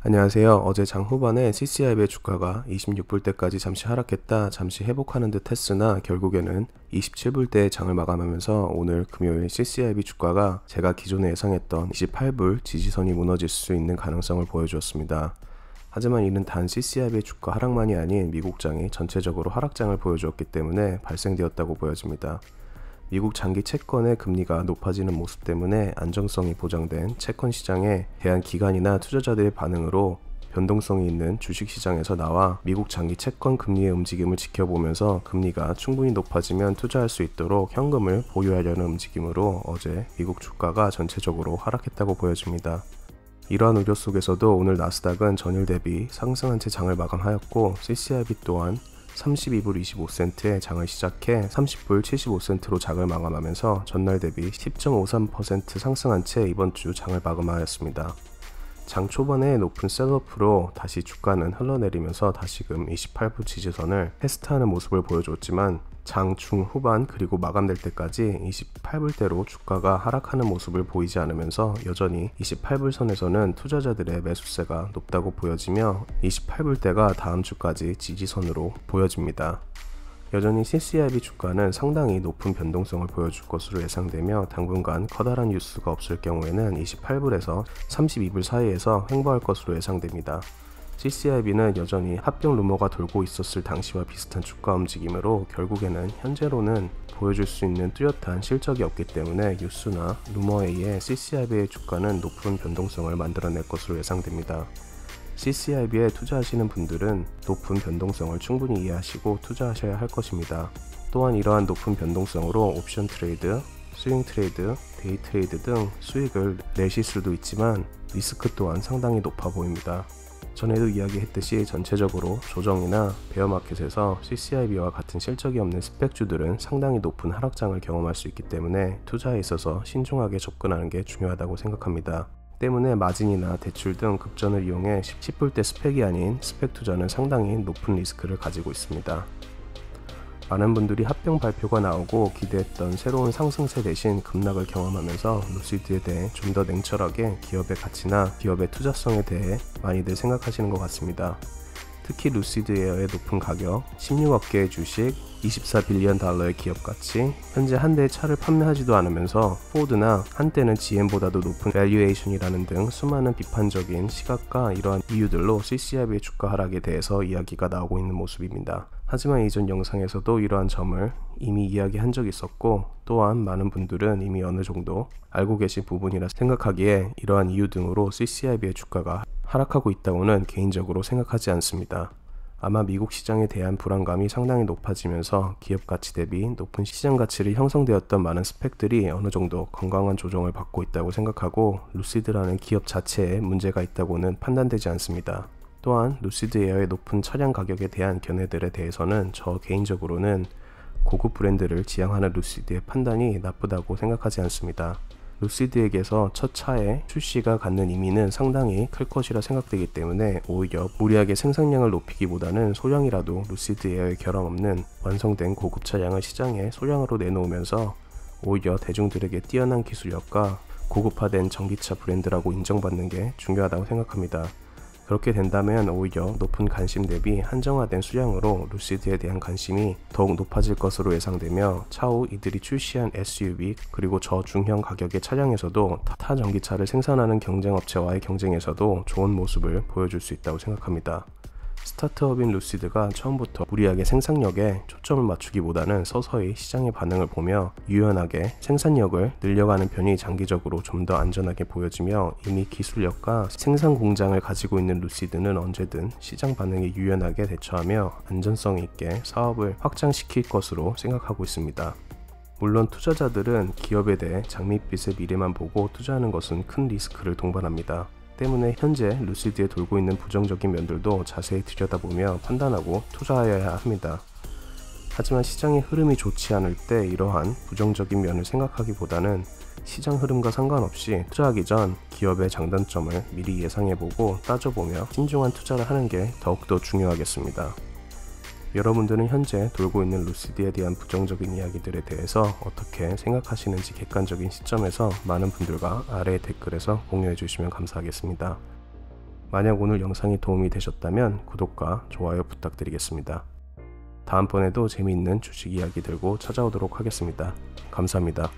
안녕하세요. 어제 장 후반에 CCIB의 주가가 26불대까지 잠시 하락했다 잠시 회복하는 듯 했으나 결국에는 27불대에 장을 마감하면서 오늘 금요일 CCIB 주가가 제가 기존에 예상했던 28불 지지선이 무너질 수 있는 가능성을 보여주었습니다. 하지만 이는 단 CCIB의 주가 하락만이 아닌 미국장이 전체적으로 하락장을 보여주었기 때문에 발생되었다고 보여집니다. 미국 장기 채권의 금리가 높아지는 모습 때문에 안정성이 보장된 채권 시장에 대한 기관이나 투자자들의 반응으로 변동성이 있는 주식시장에서 나와 미국 장기 채권 금리의 움직임을 지켜보면서 금리가 충분히 높아지면 투자할 수 있도록 현금을 보유하려는 움직임으로 어제 미국 주가가 전체적으로 하락했다고 보여집니다. 이러한 우려 속에서도 오늘 나스닥은 전일 대비 상승한 채 장을 마감하였고 CCIB 또한 32불 25센트에 장을 시작해 30불 75센트로 장을 마감하면서 전날 대비 10.53% 상승한 채 이번 주 장을 마감하였습니다. 장 초반에 높은 셀러프로 다시 주가는 흘러내리면서 다시금 28불 지지선을 테스트하는 모습을 보여줬지만 장 중후반 그리고 마감될 때까지 28불대로 주가가 하락하는 모습을 보이지 않으면서 여전히 28불 선에서는 투자자들의 매수세가 높다고 보여지며 28불대가 다음 주까지 지지선으로 보여집니다. 여전히 CCIB 주가는 상당히 높은 변동성을 보여줄 것으로 예상되며 당분간 커다란 뉴스가 없을 경우에는 28불에서 32불 사이에서 횡보할 것으로 예상됩니다. CCIB는 여전히 합병 루머가 돌고 있었을 당시와 비슷한 주가 움직임으로 결국에는 현재로는 보여줄 수 있는 뚜렷한 실적이 없기 때문에 뉴스나 루머에 의해 CCIB의 주가는 높은 변동성을 만들어낼 것으로 예상됩니다. CCIB에 투자하시는 분들은 높은 변동성을 충분히 이해하시고 투자하셔야 할 것입니다. 또한 이러한 높은 변동성으로 옵션 트레이드, 스윙 트레이드, 데이 트레이드 등 수익을 내실 수도 있지만 리스크 또한 상당히 높아 보입니다. 전에도 이야기했듯이 전체적으로 조정이나 베어마켓에서 CCIB와 같은 실적이 없는 스펙주들은 상당히 높은 하락장을 경험할 수 있기 때문에 투자에 있어서 신중하게 접근하는 게 중요하다고 생각합니다. 때문에 마진이나 대출 등 급전을 이용해 10불대 스펙이 아닌 스펙 투자는 상당히 높은 리스크를 가지고 있습니다. 많은 분들이 합병 발표가 나오고 기대했던 새로운 상승세 대신 급락을 경험하면서 루시드에 대해 좀 더 냉철하게 기업의 가치나 기업의 투자성에 대해 많이들 생각하시는 것 같습니다. 특히 루시드 에어의 높은 가격, 16억 개의 주식, 24빌리언 달러의 기업 가치, 현재 한 대의 차를 판매하지도 않으면서 포드나 한때는 GM보다도 높은 밸류에이션이라는 등 수많은 비판적인 시각과 이러한 이유들로 CCIB의 주가 하락에 대해서 이야기가 나오고 있는 모습입니다. 하지만 이전 영상에서도 이러한 점을 이미 이야기한 적이 있었고 또한 많은 분들은 이미 어느 정도 알고 계신 부분이라 생각하기에 이러한 이유 등으로 CCIB의 주가가 하락하고 있다고는 개인적으로 생각하지 않습니다. 아마 미국 시장에 대한 불안감이 상당히 높아지면서 기업 가치 대비 높은 시장 가치를 형성되었던 많은 스펙들이 어느 정도 건강한 조정을 받고 있다고 생각하고 루시드라는 기업 자체에 문제가 있다고는 판단되지 않습니다. 또한 루시드 에어의 높은 차량 가격에 대한 견해들에 대해서는 저 개인적으로는 고급 브랜드를 지향하는 루시드의 판단이 나쁘다고 생각하지 않습니다. 루시드에게서 첫 차의 출시가 갖는 의미는 상당히 클 것이라 생각되기 때문에 오히려 무리하게 생산량을 높이기보다는 소량이라도 루시드 에어에 결함 없는 완성된 고급 차량을 시장에 소량으로 내놓으면서 오히려 대중들에게 뛰어난 기술력과 고급화된 전기차 브랜드라고 인정받는 게 중요하다고 생각합니다. 그렇게 된다면 오히려 높은 관심 대비 한정화된 수량으로 루시드에 대한 관심이 더욱 높아질 것으로 예상되며 차후 이들이 출시한 SUV 그리고 저중형 가격의 차량에서도 타 전기차를 생산하는 경쟁업체와의 경쟁에서도 좋은 모습을 보여줄 수 있다고 생각합니다. 스타트업인 루시드가 처음부터 무리하게 생산력에 초점을 맞추기보다는 서서히 시장의 반응을 보며 유연하게 생산력을 늘려가는 편이 장기적으로 좀 더 안전하게 보여지며 이미 기술력과 생산 공장을 가지고 있는 루시드는 언제든 시장 반응에 유연하게 대처하며 안전성 있게 사업을 확장시킬 것으로 생각하고 있습니다. 물론 투자자들은 기업에 대해 장밋빛의 미래만 보고 투자하는 것은 큰 리스크를 동반합니다. 때문에 현재 루시드에 돌고 있는 부정적인 면들도 자세히 들여다보며 판단하고 투자하여야 합니다. 하지만 시장의 흐름이 좋지 않을 때 이러한 부정적인 면을 생각하기보다는 시장 흐름과 상관없이 투자하기 전 기업의 장단점을 미리 예상해보고 따져보며 신중한 투자를 하는 게 더욱더 중요하겠습니다. 여러분들은 현재 돌고 있는 루시드에 대한 부정적인 이야기들에 대해서 어떻게 생각하시는지 객관적인 시점에서 많은 분들과 아래 댓글에서 공유해 주시면 감사하겠습니다. 만약 오늘 영상이 도움이 되셨다면 구독과 좋아요 부탁드리겠습니다. 다음번에도 재미있는 주식 이야기 들고 찾아오도록 하겠습니다. 감사합니다.